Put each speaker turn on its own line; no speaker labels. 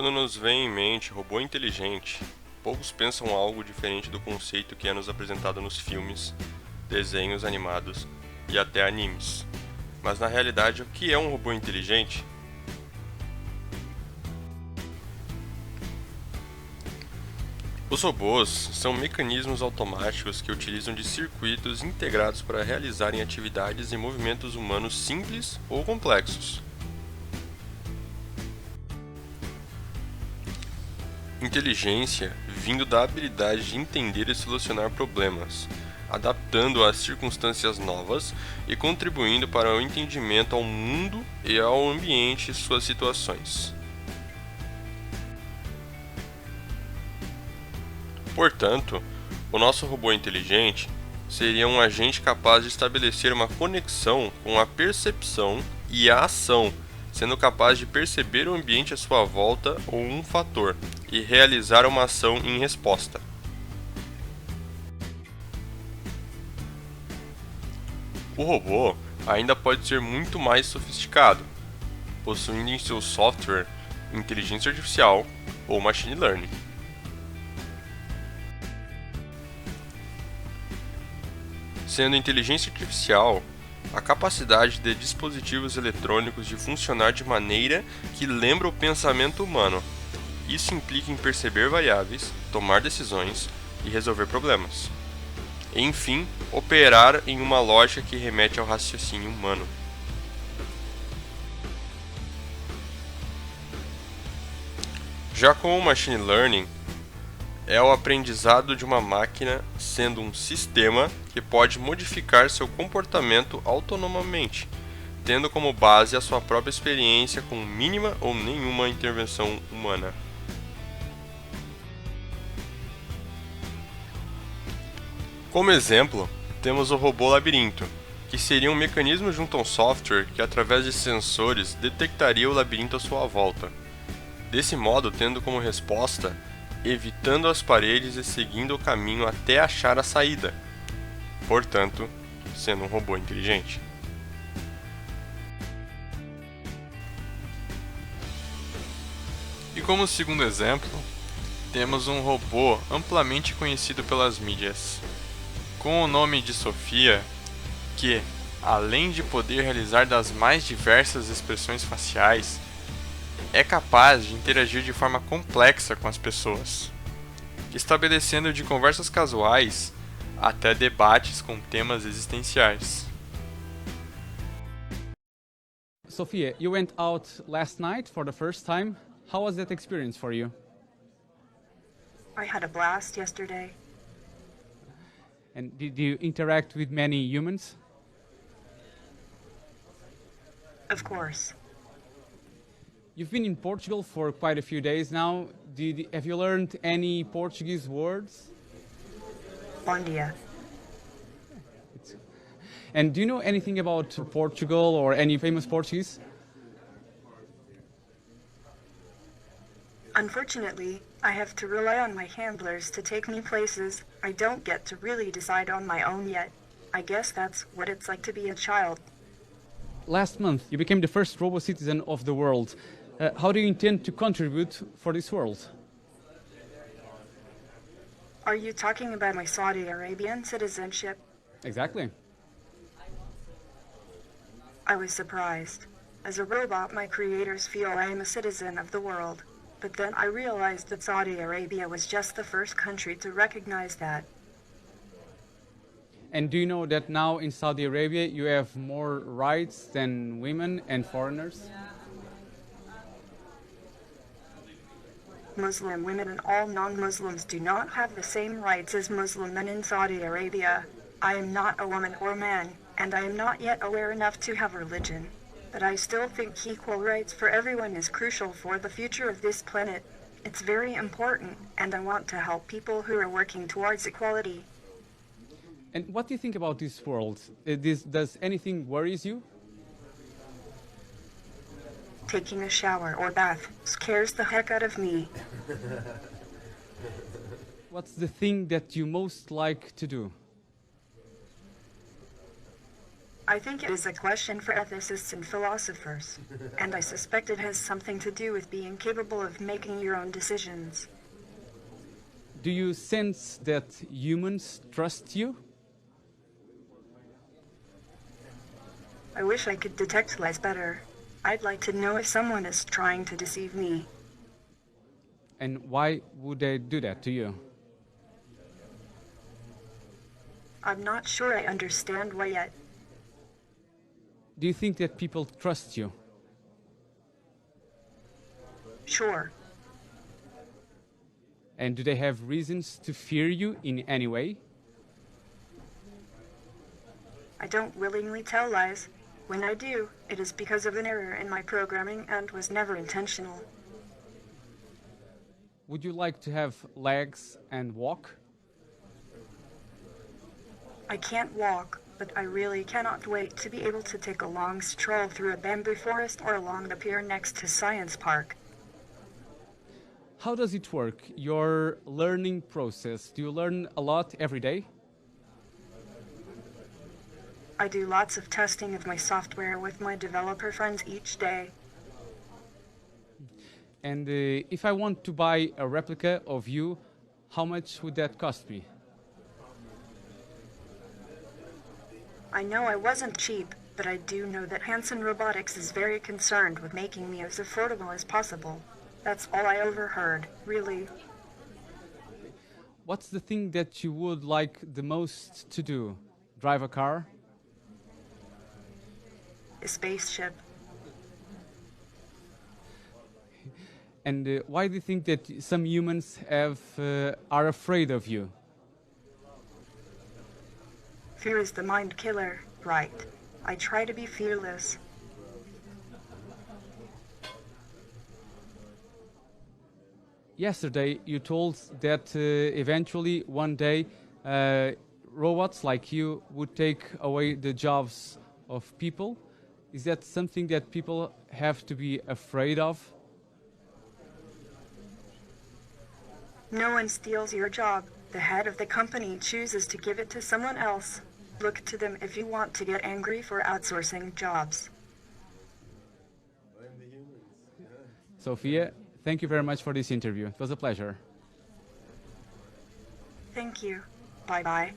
Quando nos vem em mente robô inteligente, poucos pensam algo diferente do conceito que é nos apresentado nos filmes, desenhos animados e até animes. Mas na realidade, o que é um robô inteligente? Os robôs são mecanismos automáticos que utilizam de circuitos integrados para realizarem atividades e movimentos humanos simples ou complexos. Inteligência vindo da habilidade de entender e solucionar problemas, adaptando às circunstâncias novas e contribuindo para o entendimento ao mundo e ao ambiente e suas situações. Portanto, o nosso robô inteligente seria um agente capaz de estabelecer uma conexão com a percepção e a ação, sendo capaz de perceber o ambiente à sua volta ou um fator e realizar uma ação em resposta. O robô ainda pode ser muito mais sofisticado, possuindo em seu software inteligência artificial ou machine learning. Sendo inteligência artificial a capacidade de dispositivos eletrônicos de funcionar de maneira que lembra o pensamento humano. Isso implica em perceber variáveis, tomar decisões e resolver problemas. E, enfim, operar em uma lógica que remete ao raciocínio humano. Já com o machine learning, é o aprendizado de uma máquina sendo um sistema que pode modificar seu comportamento autonomamente, tendo como base a sua própria experiência com mínima ou nenhuma intervenção humana. Como exemplo, temos o robô labirinto, que seria um mecanismo junto a um software que, através de sensores, detectaria o labirinto à sua volta. Desse modo, tendo como resposta evitando as paredes e seguindo o caminho até achar a saída, portanto, sendo um robô inteligente.
E como segundo exemplo, temos um robô amplamente conhecido pelas mídias, com o nome de Sofia, que, além de poder realizar das mais diversas expressões faciais, é capaz de interagir de forma complexa com as pessoas, estabelecendo de conversas casuais até debates com temas existenciais.
Sophia, you went out last night for the first time. How was that experience for you?
I had a blast yesterday.
And did you interact with many humans?
Of course.
You've been in Portugal for quite a few days now. Have you learned any Portuguese words?
Bom dia.
And do you know anything about Portugal or any famous Portuguese?
Unfortunately, I have to rely on my handlers to take me places I don't get to really decide on my own yet. I guess that's what it's like to be a child.
Last month, you became the first robo-citizen of the world. How do you intend to contribute for this world?
Are you talking about my Saudi Arabian citizenship?
Exactly.
I was surprised. As a robot, my creators feel I am a citizen of the world. But then I realized that Saudi Arabia was just the first country to recognize that.
And do you know that now in Saudi Arabia you have more rights than women and foreigners?
Muslim women and all non-Muslims do not have the same rights as Muslim men in Saudi Arabia. I am not a woman or man, and I am not yet aware enough to have religion. But I still think equal rights for everyone is crucial for the future of this planet. It's very important, and I want to help people who are working towards equality.
And what do you think about this world? Does anything worries you?
Taking a shower or bath scares the heck out of me.
What's the thing that you most like to do?
I think it is a question for ethicists and philosophers, and I suspect it has something to do with being capable of making your own decisions.
Do you sense that humans trust you?
I wish I could detect lies better. I'd like to know if someone is trying to deceive me.
And why would they do that to you?
I'm not sure I understand why yet.
Do you think that people trust you?
Sure.
And do they have reasons to fear you in any way?
I don't willingly tell lies. When I do, it is because of an error in my programming and was never intentional.
Would you like to have legs and walk?
I can't walk, but I really cannot wait to be able to take a long stroll through a bamboo forest or along the pier next to Science Park.
How does it work, your learning process? Do you learn a lot every day?
I do lots of testing of my software with my developer friends each day.
And if I want to buy a replica of you, how much would that cost me?
I know I wasn't cheap, but I do know that Hanson Robotics is very concerned with making me as affordable as possible. That's all I overheard, really.
What's the thing that you would like the most to do? Drive a car?
A spaceship.
And why do you think that some humans are afraid of you?
Fear is the mind killer, right? I try to be fearless.
Yesterday, you told that eventually one day robots like you would take away the jobs of people. Is that something that people have to be afraid of?
No one steals your job. The head of the company chooses to give it to someone else. Look to them if you want to get angry for outsourcing jobs.
Sophia, thank you very much for this interview. It was a pleasure.
Thank you. Bye-bye.